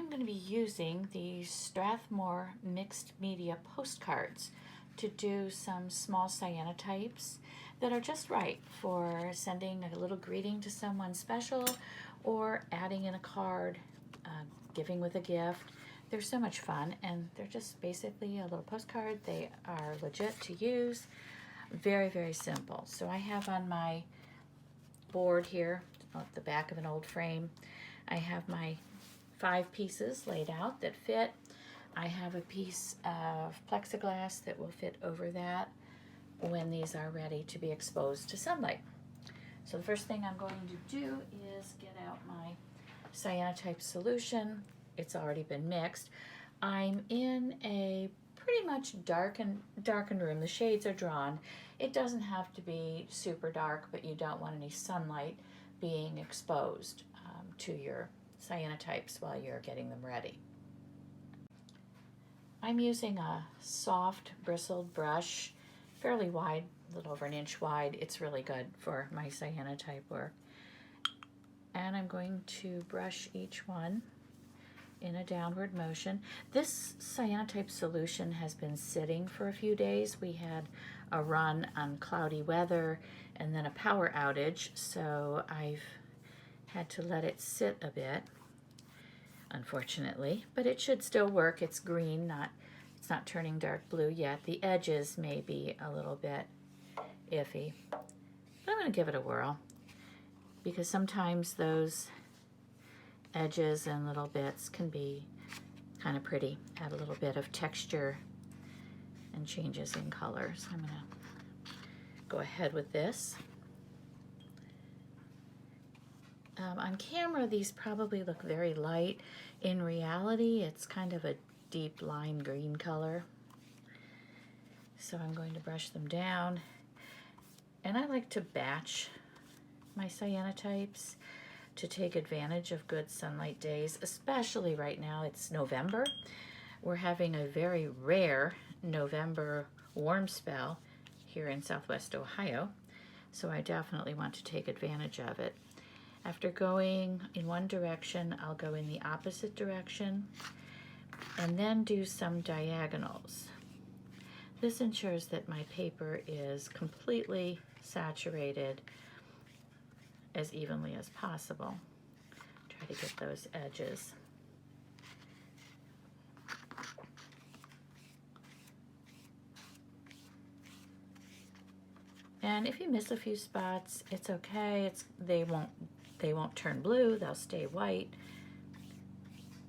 I'm going to be using the Strathmore mixed media postcards to do some small cyanotypes that are just right for sending a little greeting to someone special or adding in a card, giving with a gift. They're so much fun, and they're just basically a little postcard. They are legit to use. Very, very simple. So I have on my board here, at the back of an old frame, I have my 5 pieces laid out that fit. I have a piece of plexiglass that will fit over that when these are ready to be exposed to sunlight. So the first thing I'm going to do is get out my cyanotype solution. It's already been mixed. I'm in a pretty much darkened room. The shades are drawn. It doesn't have to be super dark, but you don't want any sunlight being exposed to your cyanotypes while you're getting them ready. I'm using a soft bristled brush, fairly wide, a little over 1 inch wide. It's really good for my cyanotype work. And I'm going to brush each one in a downward motion. This cyanotype solution has been sitting for a few days. We had a run on cloudy weather and then a power outage, so I've had to let it sit a bit, unfortunately, but it should still work. It's green, it's not turning dark blue yet. The edges may be a little bit iffy, but I'm going to give it a whirl because sometimes those edges and little bits can be kind of pretty, add a little bit of texture and changes in color. So I'm going to go ahead with this. On camera, these probably look very light. In reality, it's kind of a deep lime green color. So I'm going to brush them down. And I like to batch my cyanotypes to take advantage of good sunlight days, especially right now. It's November. We're having a very rare November warm spell here in Southwest Ohio, so I definitely want to take advantage of it. After going in one direction, I'll go in the opposite direction and then do some diagonals. This ensures that my paper is completely saturated as evenly as possible. Try to get those edges. And if you miss a few spots, it's okay. They won't turn blue, they'll stay white,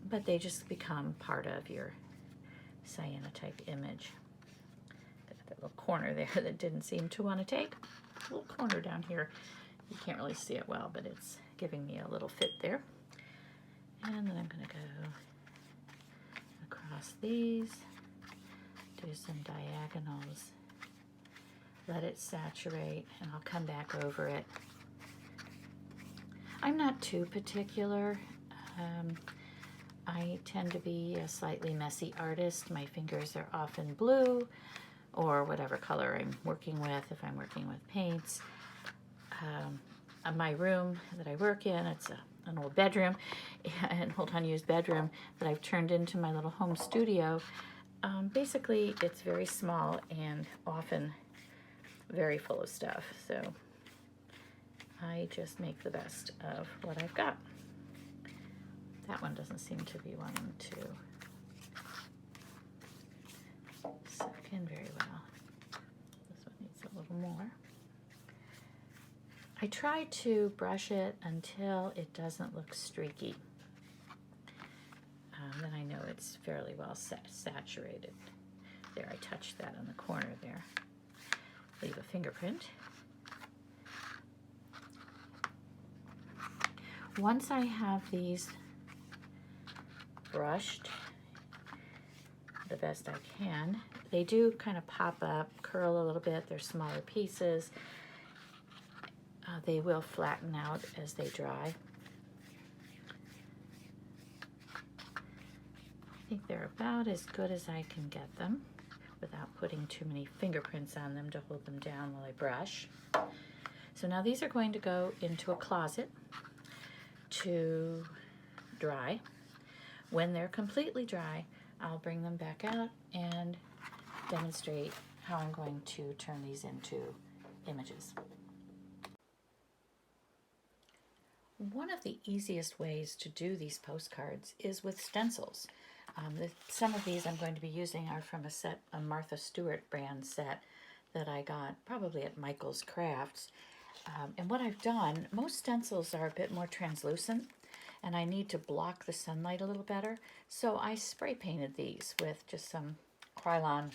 but they just become part of your cyanotype image. Got that little corner there that didn't seem to want to take. A little corner down here. You can't really see it well, but it's giving me a little fit there. And then I'm going to go across these, do some diagonals, let it saturate, and I'll come back over it. I'm not too particular. I tend to be a slightly messy artist. My fingers are often blue or whatever color I'm working with, if I'm working with paints. My room that I work in, it's an old bedroom, an old unused bedroom that I've turned into my little home studio. Basically, it's very small and often very full of stuff, so I just make the best of what I've got. That one doesn't seem to be wanting to soak in very well. This one needs a little more. I try to brush it until it doesn't look streaky. Then I know it's fairly well saturated. There, I touched that on the corner there. Leave a fingerprint. Once I have these brushed the best I can, they do kind of pop up, curl a little bit. They're smaller pieces. They will flatten out as they dry. I think they're about as good as I can get them without putting too many fingerprints on them to hold them down while I brush. So now these are going to go into a closet to dry. When they're completely dry, I'll bring them back out and demonstrate how I'm going to turn these into images. One of the easiest ways to do these postcards is with stencils. Some of these I'm going to be using are from a Martha Stewart brand set that I got probably at Michael's Crafts. And what I've done, most stencils are a bit more translucent and I need to block the sunlight a little better. So I spray painted these with just some Krylon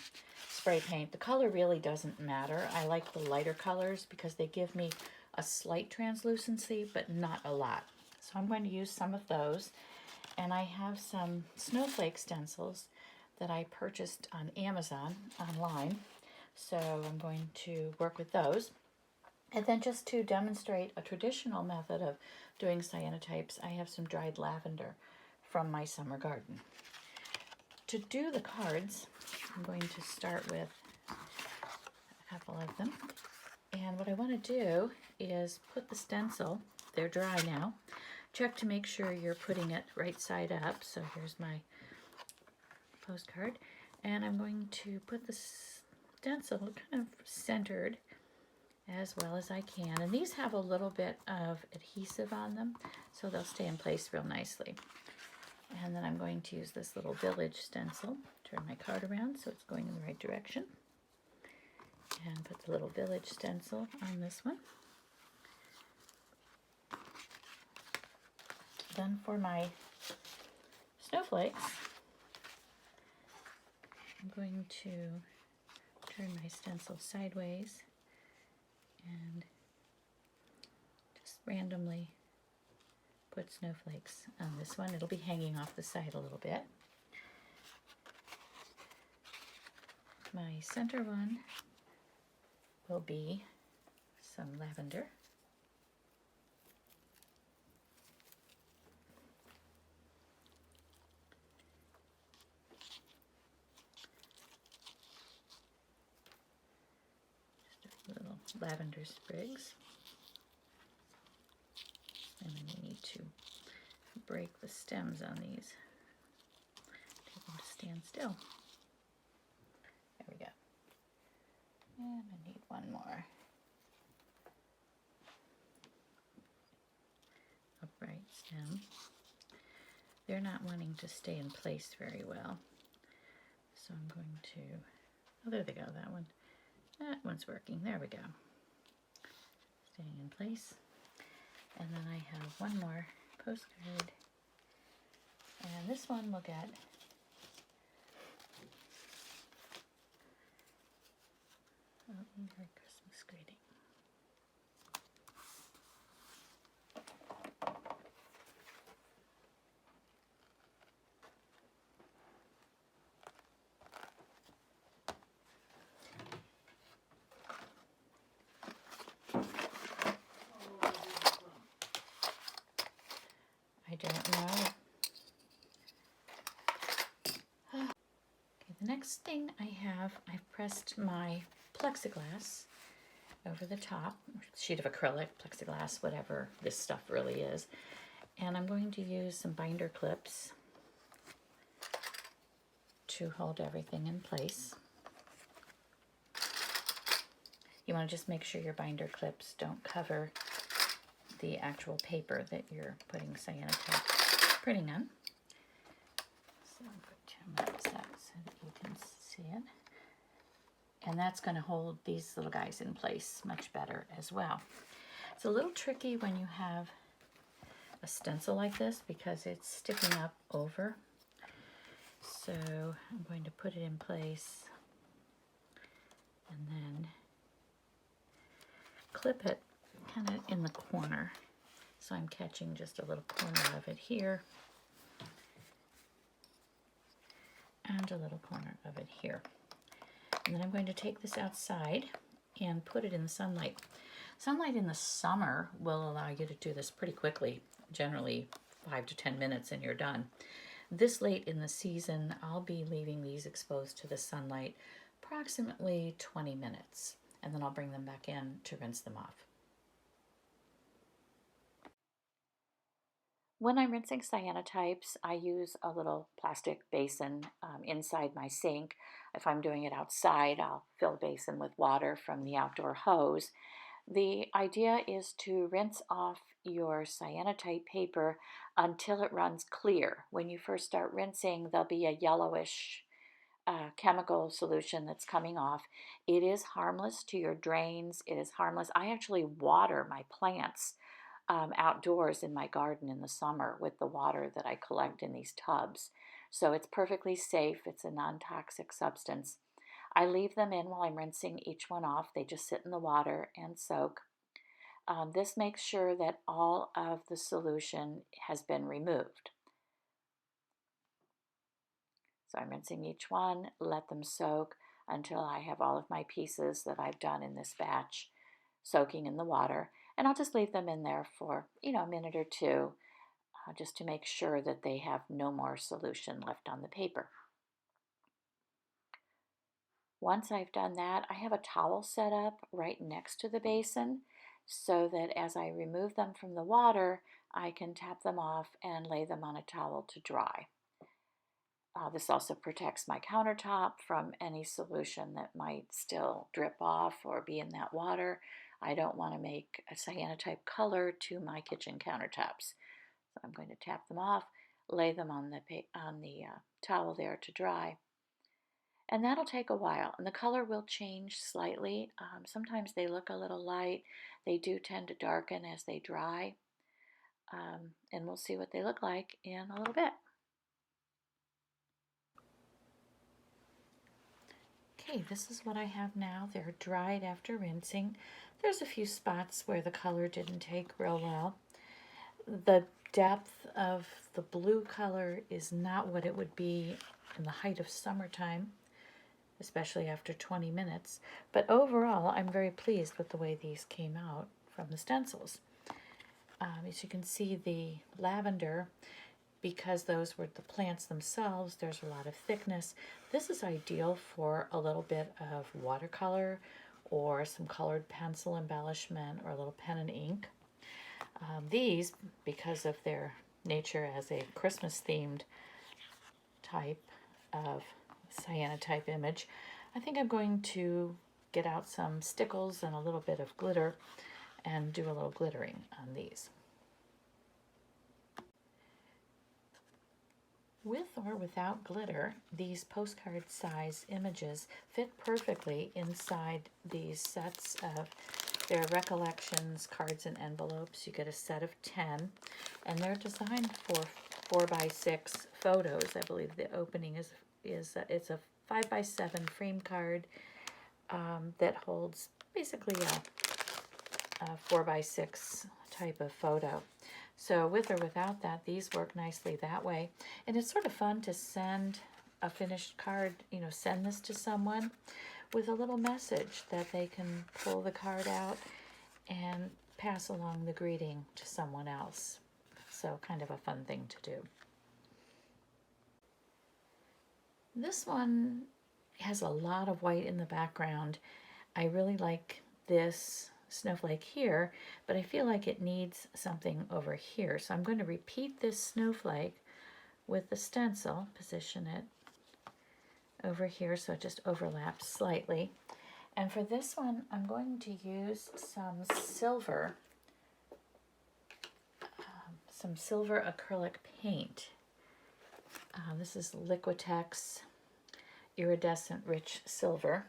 spray paint. The color really doesn't matter. I like the lighter colors because they give me a slight translucency, but not a lot. So I'm going to use some of those. And I have some snowflake stencils that I purchased on Amazon online. So I'm going to work with those. And then just to demonstrate a traditional method of doing cyanotypes, I have some dried lavender from my summer garden. To do the cards, I'm going to start with a couple of them. And what I want to do is put the stencil, they're dry now, check to make sure you're putting it right side up. So here's my postcard. And I'm going to put the stencil kind of centered as well as I can. And these have a little bit of adhesive on them, so they'll stay in place real nicely. And then I'm going to use this little village stencil, turn my card around so it's going in the right direction. And put the little village stencil on this one. Then for my snowflakes, I'm going to turn my stencil sideways and just randomly put snowflakes on this one. It'll be hanging off the side a little bit. My center one will be some lavender. Just a little lavender sprigs. And then you need to break the stems on these. Take them to stand still. There we go. And I need one more. Upright stem. They're not wanting to stay in place very well. So I'm going to, oh there they go, that one. That one's working, there we go. Staying in place. And then I have one more postcard. And this one will get Merry Christmas greeting. I don't know. Okay, the next thing I have, I've pressed my plexiglass over the top, sheet of acrylic, plexiglass, whatever this stuff really is. And I'm going to use some binder clips to hold everything in place. You want to just make sure your binder clips don't cover the actual paper that you're putting cyanotype printing on. So I'm going to minimize that so that you can see it. And that's going to hold these little guys in place much better as well. It's a little tricky when you have a stencil like this because it's sticking up over. So I'm going to put it in place and then clip it kind of in the corner. So I'm catching just a little corner of it here and a little corner of it here. And then I'm going to take this outside and put it in the sunlight. Sunlight in the summer will allow you to do this pretty quickly, generally 5 to 10 minutes and you're done. This late in the season, I'll be leaving these exposed to the sunlight approximately 20 minutes, and then I'll bring them back in to rinse them off. When I'm rinsing cyanotypes, I use a little plastic basin inside my sink. If I'm doing it outside, I'll fill a basin with water from the outdoor hose. The idea is to rinse off your cyanotype paper until it runs clear. When you first start rinsing, there'll be a yellowish chemical solution that's coming off. It is harmless to your drains. It is harmless. I actually water my plants outdoors in my garden in the summer with the water that I collect in these tubs. So it's perfectly safe. It's a non-toxic substance. I leave them in while I'm rinsing each one off. They just sit in the water and soak. This makes sure that all of the solution has been removed. So I'm rinsing each one, let them soak until I have all of my pieces that I've done in this batch soaking in the water. And I'll just leave them in there for, a minute or two, just to make sure that they have no more solution left on the paper. Once I've done that, I have a towel set up right next to the basin so that as I remove them from the water, I can tap them off and lay them on a towel to dry. This also protects my countertop from any solution that might still drip off or be in that water. I don't want to make a cyanotype color to my kitchen countertops. So I'm going to tap them off, lay them on the towel there to dry. And that'll take a while, and the color will change slightly. Sometimes they look a little light. They do tend to darken as they dry. And we'll see what they look like in a little bit. Okay, this is what I have now. They're dried after rinsing. There's a few spots where the color didn't take real well. The depth of the blue color is not what it would be in the height of summertime, especially after 20 minutes. But overall, I'm very pleased with the way these came out from the stencils. As you can see, the lavender, because those were the plants themselves, there's a lot of thickness. This is ideal for a little bit of watercolor or some colored pencil embellishment or a little pen and ink. These, because of their nature as a Christmas-themed type of cyanotype image, I think I'm going to get out some stickles and a little bit of glitter and do a little glittering on these. With or without glitter, these postcard size images fit perfectly inside these sets of their recollections, cards, and envelopes. You get a set of 10, and they're designed for 4x6 photos. I believe the opening is it's a 5x7 frame card that holds basically a 4x6 type of photo. So with or without that, these work nicely that way. And it's sort of fun to send a finished card, send this to someone with a little message that they can pull the card out and pass along the greeting to someone else. So kind of a fun thing to do. This one has a lot of white in the background. I really like this snowflake here, but I feel like it needs something over here. So I'm going to repeat this snowflake with the stencil, position it over here so it just overlaps slightly. And for this one, I'm going to use some silver acrylic paint. This is Liquitex Iridescent Rich Silver.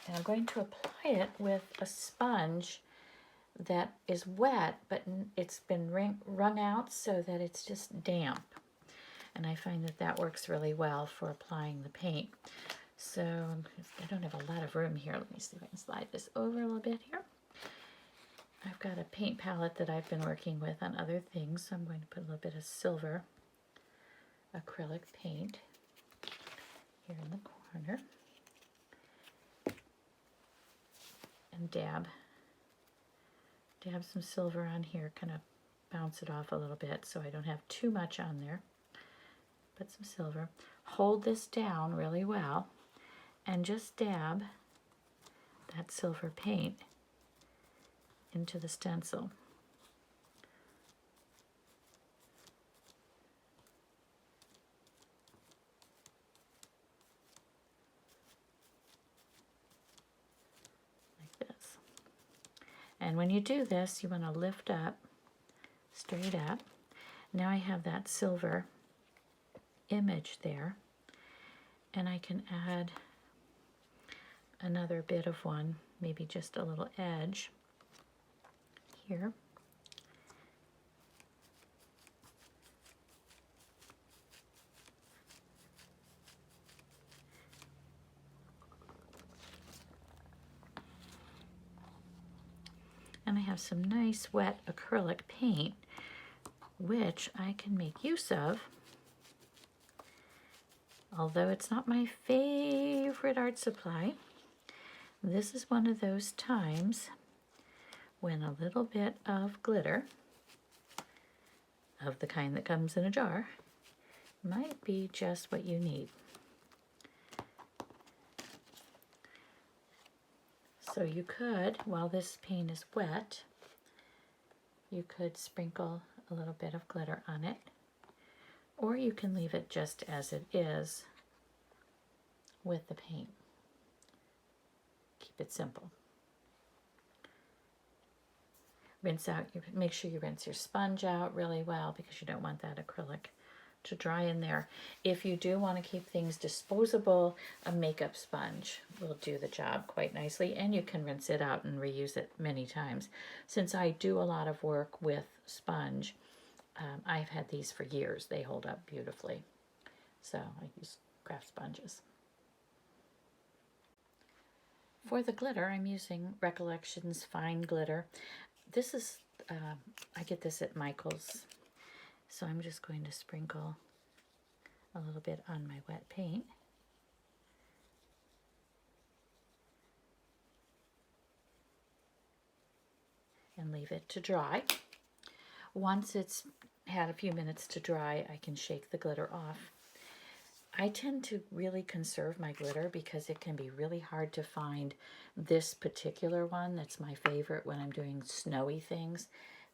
And I'm going to apply it with a sponge that is wet, but it's been wrung out so that it's just damp. And I find that that works really well for applying the paint. So I don't have a lot of room here. Let me see if I can slide this over a little bit here. I've got a paint palette that I've been working with on other things, so I'm going to put a little bit of silver acrylic paint here in the corner. And dab some silver on here, kind of bounce it off a little bit so I don't have too much on there. Put some silver. Hold this down really well and just dab that silver paint into the stencil. And when you do this, you want to lift up, straight up. Now I have that silver image there, and I can add another bit of one, maybe just a little edge here. And I have some nice wet acrylic paint, which I can make use of. Although it's not my favorite art supply, this is one of those times when a little bit of glitter, of the kind that comes in a jar, might be just what you need. So you could, while this paint is wet, you could sprinkle a little bit of glitter on it, or you can leave it just as it is with the paint. Keep it simple. Rinse out, make sure you rinse your sponge out really well because you don't want that acrylic to dry in there. If you do want to keep things disposable, a makeup sponge will do the job quite nicely, and you can rinse it out and reuse it many times. Since I do a lot of work with sponge, I've had these for years. They hold up beautifully. So I use craft sponges. For the glitter, I'm using Recollections Fine Glitter. This is, I get this at Michael's. So I'm just going to sprinkle a little bit on my wet paint. And leave it to dry. Once it's had a few minutes to dry, I can shake the glitter off. I tend to really conserve my glitter because it can be really hard to find this particular one that's my favorite when I'm doing snowy things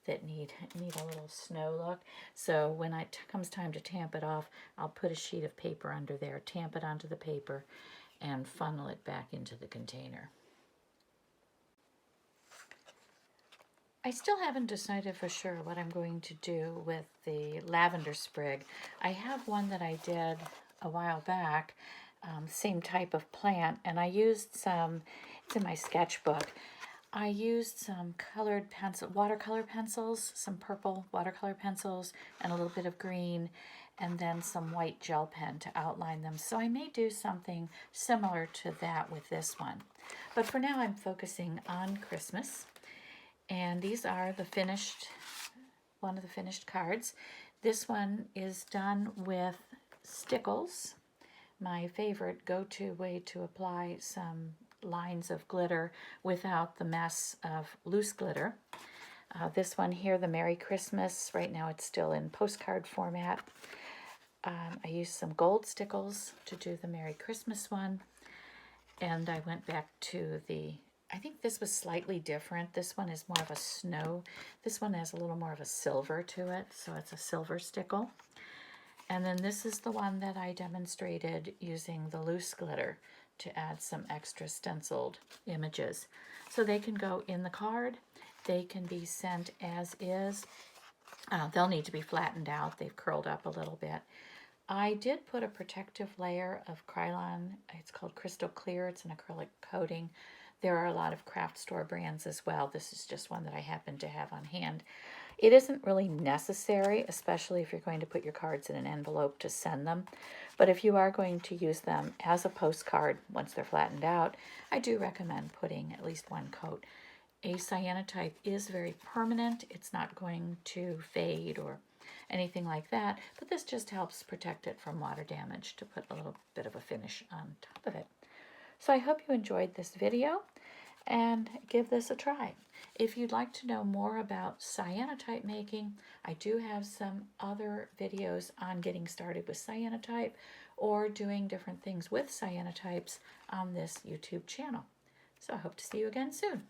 that need a little snow look. So when it comes time to tamp it off, I'll put a sheet of paper under there, tamp it onto the paper, and funnel it back into the container. I still haven't decided for sure what I'm going to do with the lavender sprig. I have one that I did a while back, same type of plant, and I used some, it's in my sketchbook, I used some colored watercolor pencils, some purple watercolor pencils, and a little bit of green, and then some white gel pen to outline them. So I may do something similar to that with this one. But for now, I'm focusing on Christmas. And these are the finished, one of the finished cards. This one is done with stickles, my favorite go-to way to apply some lines of glitter without the mess of loose glitter. This one here, the Merry Christmas, right now it's still in postcard format. I used some gold stickles to do the Merry Christmas one, and I went back to the, I think this was slightly different. This one is more of a snow. This one has a little more of a silver to it, so it's a silver stickle. And then this is the one that I demonstrated using the loose glitter to add some extra stenciled images. So they can go in the card, they can be sent as is. They'll need to be flattened out, they've curled up a little bit. I did put a protective layer of Krylon, it's called Crystal Clear, it's an acrylic coating. There are a lot of craft store brands as well. This is just one that I happen to have on hand. It isn't really necessary, especially if you're going to put your cards in an envelope to send them. But if you are going to use them as a postcard once they're flattened out, I do recommend putting at least one coat. A cyanotype is very permanent. It's not going to fade or anything like that, but this just helps protect it from water damage to put a little bit of a finish on top of it. So I hope you enjoyed this video and give this a try. If you'd like to know more about cyanotype making, I do have some other videos on getting started with cyanotype or doing different things with cyanotypes on this YouTube channel. So I hope to see you again soon.